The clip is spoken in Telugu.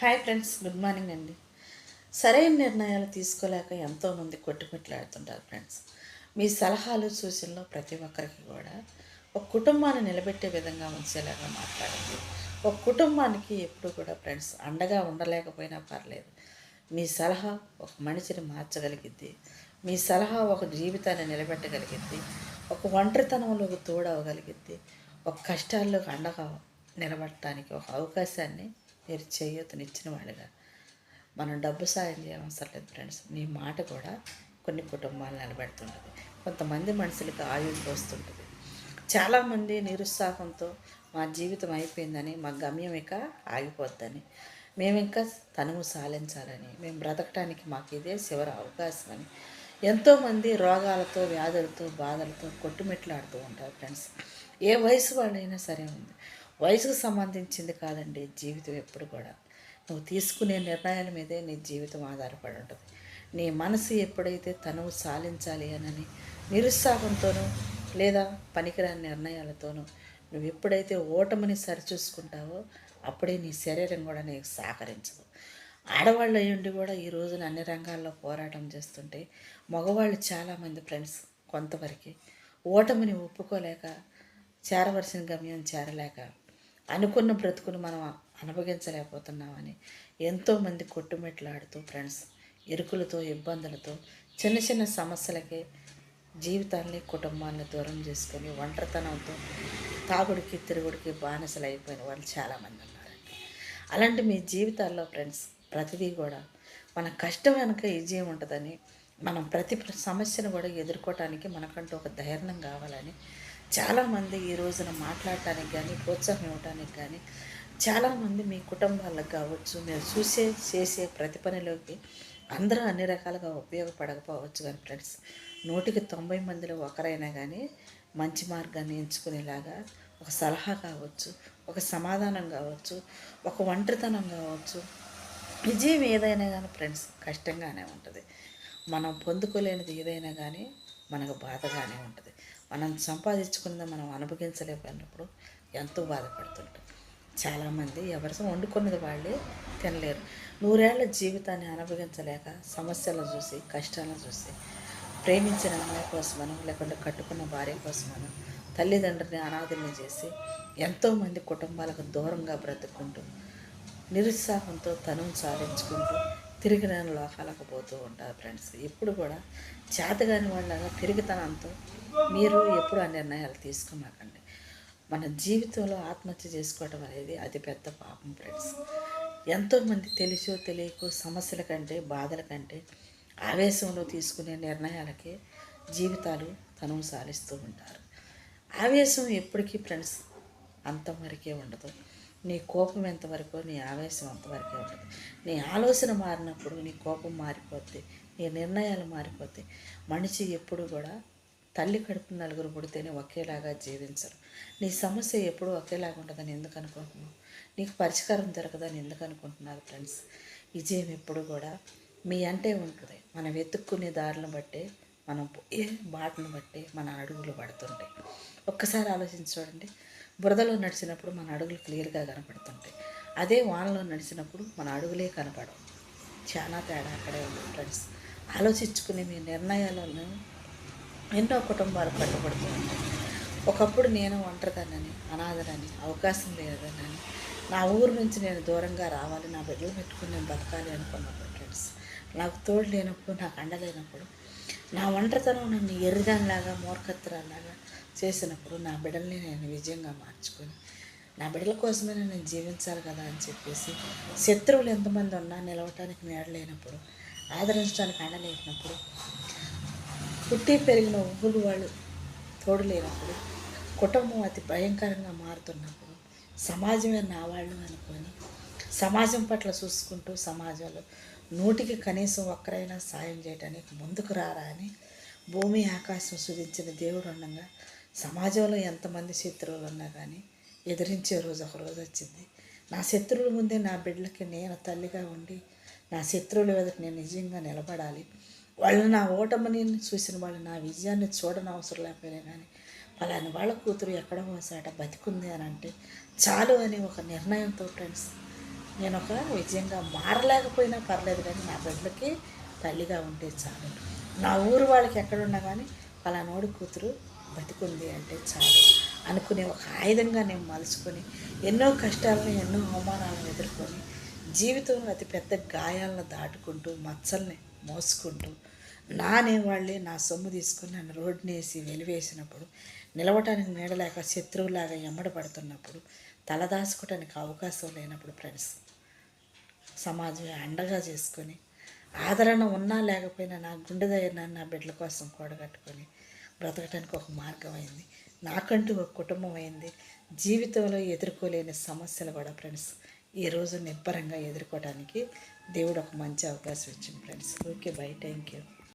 హాయ్ ఫ్రెండ్స్, గుడ్ మార్నింగ్ అండి. సరైన నిర్ణయాలు తీసుకోలేక ఎంతోమంది కొట్టుమిట్లాడుతుంటారు ఫ్రెండ్స్. మీ సలహాలు సూచనలు ప్రతి ఒక్కరికి కూడా ఒక కుటుంబాన్ని నిలబెట్టే విధంగా ఉంచేలాగా మాట్లాడండి. ఒక కుటుంబానికి ఎప్పుడు కూడా ఫ్రెండ్స్ అండగా ఉండలేకపోయినా పర్లేదు. మీ సలహా ఒక మనిషిని మార్చగలిగిద్ది. మీ సలహా ఒక జీవితాన్ని నిలబెట్టగలిగిద్ది. ఒక ఒంటరితనంలోకి తోడవగలిగిద్ది. ఒక కష్టాల్లో అండగా నిలబడటానికి ఒక అవకాశాన్ని మీరు చేయూతనిచ్చిన వాళ్ళుగా. మనం డబ్బు సాయం చేయవసరం లేదు ఫ్రెండ్స్. మీ మాట కూడా కొన్ని కుటుంబాలు నిలబెడుతుంటుంది. కొంతమంది మనుషులకి ఆయుధ పోస్తుంటుంది. చాలామంది నిరుత్సాహంతో మా జీవితం అయిపోయిందని, మా గమ్యం ఇక ఆగిపోద్దని, మేము ఇంకా తనువు సాలించాలని, మేము బ్రతకటానికి మాకు ఇదే చివరి అవకాశం అని ఎంతోమంది రోగాలతో, వ్యాధులతో, బాధలతో కొట్టుమిట్లాడుతూ ఉంటారు ఫ్రెండ్స్. ఏ వయసు వాళ్ళైనా సరే ఉంది. వయసుకు సంబంధించింది కాదండి జీవితం ఎప్పుడు కూడా. నువ్వు తీసుకునే నిర్ణయాల మీదే నీ జీవితం ఆధారపడి ఉంటుంది. నీ మనసు ఎప్పుడైతే తనువు సాలించాలి అని నిరుత్సాహంతోనూ లేదా పనికిరాని నిర్ణయాలతోనూ నువ్వు ఎప్పుడైతే ఓటమిని సరిచూసుకుంటావో అప్పుడే నీ శరీరం కూడా నీకు సహకరించదు. ఆడవాళ్ళు అయ్యుండి కూడా ఈ రోజున అన్ని రంగాల్లో పోరాటం చేస్తుంటే మగవాళ్ళు చాలామంది ఫ్రెండ్స్ కొంతవరకు ఓటమిని ఒప్పుకోలేక చేరవలసిన గమ్యం చేరలేక అనుకున్న బ్రతుకును మనం అనుభవించలేకపోతున్నామని ఎంతోమంది కొట్టుమెట్లాడుతూ ఫ్రెండ్స్ ఇరుకులతో ఇబ్బందులతో చిన్న చిన్న సమస్యలకే జీవితాన్ని కుటుంబాన్ని దూరం చేసుకొని ఒంటరితనంతో తాగుడికి తిరుగుడికి బానిసలు అయిపోయిన వాళ్ళు చాలామంది ఉన్నారండి. అలాంటి మీ జీవితాల్లో ఫ్రెండ్స్ ప్రతిదీ కూడా మన కష్టం వెనుక విజయం ఉంటుందని, మనం ప్రతి సమస్యను కూడా ఎదుర్కోవటానికి మనకంటూ ఒక ధైర్యం కావాలని చాలామంది ఈ రోజున మాట్లాడటానికి కానీ ప్రోత్సాహం ఇవ్వటానికి కానీ చాలామంది మీ కుటుంబాలకు కావచ్చు, మీరు చేసే ప్రతి పనిలోకి అందరూ అన్ని రకాలుగా ఉపయోగపడకపోవచ్చు కానీ ఫ్రెండ్స్ 100కి 90 మందిలో ఒకరైనా కానీ మంచి మార్గాన్ని ఎంచుకునేలాగా ఒక సలహా కావచ్చు, ఒక సమాధానం కావచ్చు, ఒక ఒంటరితనం కావచ్చు, విజయం ఏదైనా కానీ ఫ్రెండ్స్ కష్టంగానే ఉంటుంది. మనం పొందుకోలేనిది ఏదైనా కానీ మనకు బాధగానే ఉంటుంది. మనం సంపాదించుకున్నది మనం అనుభవించలేకపోయినప్పుడు ఎంతో బాధపడుతుంటాం. చాలామంది ఎవరు వండుకున్నది వాళ్ళే తినలేరు. 100 ఏళ్ల జీవితాన్ని అనుభవించలేక సమస్యలను చూసి కష్టాలను చూసి ప్రేమించిన అమ్మాయి కోసమను లేకుంటే కట్టుకున్న భార్య కోసమను తల్లిదండ్రులని అనాథుల్ని చేసి ఎంతోమంది కుటుంబాలకు దూరంగా బ్రతుకుంటూ నిరుత్సాహంతో తనువు సాధించుకుంటూ తిరిగిన లోకాలకు పోతూ ఉంటారు ఫ్రెండ్స్. ఎప్పుడు కూడా చేతగాని వాళ్ళగా తిరిగితనంతో మీరు ఎప్పుడు ఆ నిర్ణయాలు తీసుకోమాకండి. మన జీవితంలో ఆత్మహత్య చేసుకోవడం అనేది అతి పెద్ద పాపం ఫ్రెండ్స్. ఎంతోమంది తెలుసో తెలియకో సమస్యల కంటే బాధల కంటే ఆవేశంలో తీసుకునే నిర్ణయాలకే జీవితాలు తనువు సాలిస్తూ ఉంటారు. ఆవేశం ఎప్పటికీ ఫ్రెండ్స్ అంతవరకే ఉండదు. నీ కోపం ఎంతవరకు నీ ఆవేశం అంతవరకే ఉంటుంది. నీ ఆలోచన మారినప్పుడు నీ కోపం మారిపోద్ది, నీ నిర్ణయాలు మారిపోతాయి. మనిషి ఎప్పుడు కూడా తల్లి కడుపు నలుగురు పుడితేనే ఒకేలాగా జీవించరు. నీ సమస్య ఎప్పుడూ ఒకేలాగా ఉంటుందని ఎందుకు అనుకుంటున్నావు? నీకు పరిష్కారం దొరకదని ఎందుకు అనుకుంటున్నారు ఫ్రెండ్స్? విజయం ఎప్పుడు కూడా మీ అంటే ఉంటుంది. మనం వెతుక్కునే దారులను బట్టే, మనం పోయే బాటను బట్టి మన అడుగులు పడుతుంటాయి. ఒక్కసారి ఆలోచించి చూడండి. బురదలో నడిచినప్పుడు మన అడుగులు క్లియర్గా కనపడుతుంటాయి. అదే వానలో నడిచినప్పుడు మన అడుగులే కనపడవు. చాలా తేడా అక్కడే ఉంది ఫ్రెండ్స్. ఆలోచించుకునే మీ నిర్ణయాలను ఎన్నో కుటుంబాలు కట్టుబడుతూ ఉంటాయి. ఒకప్పుడు నేను ఒంటరిదానని, అనాథనని, అవకాశం లేదని, నా ఊరు నుంచి నేను దూరంగా రావాలి, నా బిడ్డలు పెట్టుకుని నేను బతకాలి అనుకున్నప్పుడు ఫ్రెండ్స్ నాకు తోడు లేనప్పుడు, నాకు అండ లేనప్పుడు, నా ఒంటరితనం నన్ను ఎర్రిదానిలాగా మూర్ఖత్రాలాగా చేసినప్పుడు నా బిడ్డల్ని నేను విజయంగా మార్చుకొని నా బిడ్డల కోసమే నేను జీవించాలి కదా అని చెప్పేసి శత్రువులు ఎంతమంది ఉన్నా నిలవటానికి నీడలేనప్పుడు, ఆదరించడానికి అండలేనప్పుడు, పుట్టి పెరిగిన ఊళ్ళు వాళ్ళు తోడు లేనప్పుడు, కుటుంబం అతి భయంకరంగా మారుతున్నప్పుడు, సమాజమే నా వాళ్ళు అనుకొని సమాజం పట్ల చూసుకుంటూ సమాజంలో 100కి కనీసం ఒక్కరైనా సాయం చేయడానికి ముందుకు రారా అని భూమి ఆకాశం సుధించిన దేవుడు ఉండగా సమాజంలో ఎంతమంది శత్రువులు ఉన్నా కానీ ఎదిరించే రోజు ఒక రోజు వచ్చింది. నా శత్రువుల ముందే నా బిడ్డలకి నేను తల్లిగా ఉండి నా శత్రువుల ఎదుట నేను నిజంగా నిలబడాలి. వాళ్ళు నా ఓటమిని చూసిన వాళ్ళు నా విజయాన్ని చూడని అవసరం లేకపోయినా కానీ వాళ్ళని వాళ్ళ కూతురు ఎక్కడో ఒకసాట బతికుంది అని అంటే చాలు అని ఒక నిర్ణయంతో ఫ్రెండ్స్ నేను ఒక విజయంగా మారలేకపోయినా పర్లేదు, కానీ నా బిడ్డలకి తల్లిగా ఉంటే చాలు. నా ఊరు వాళ్ళకి ఎక్కడున్నా కానీ పలానోడి కూతురు బతికుంది అంటే చాలు అనుకునే ఒక ఆయుధంగా నేను మలుచుకొని ఎన్నో కష్టాలను, ఎన్నో అవమానాలను ఎదుర్కొని జీవితంలో అతి పెద్ద గాయాలను దాటుకుంటూ మచ్చల్ని మోసుకుంటూ అనేవాళ్ళే నా సొమ్ము తీసుకుని నన్ను రోడ్డుని వేసి వెలివేసినప్పుడు, నిలవటానికి నీడలేక శత్రువులాగా ఎమ్మడపడుతున్నప్పుడు, తలదాచుకోవటానికి అవకాశం లేనప్పుడు ఫ్రెండ్స్, సమాజమే అండగా చేసుకొని ఆదరణ ఉన్నా లేకపోయినా నా గుండె ధైర్యాన్ని నా బిడ్డల కోసం కూడగట్టుకొని బ్రతకటానికి ఒక మార్గం అయింది. నాకంటూ ఒక కుటుంబం అయింది. జీవితంలో ఎదుర్కోలేని సమస్యలు కూడా ఫ్రెండ్స్ ఈరోజు నిబ్బరంగా ఎదుర్కోవడానికి దేవుడు ఒక మంచి అవకాశం ఇచ్చింది friends. Okay, by, thank you.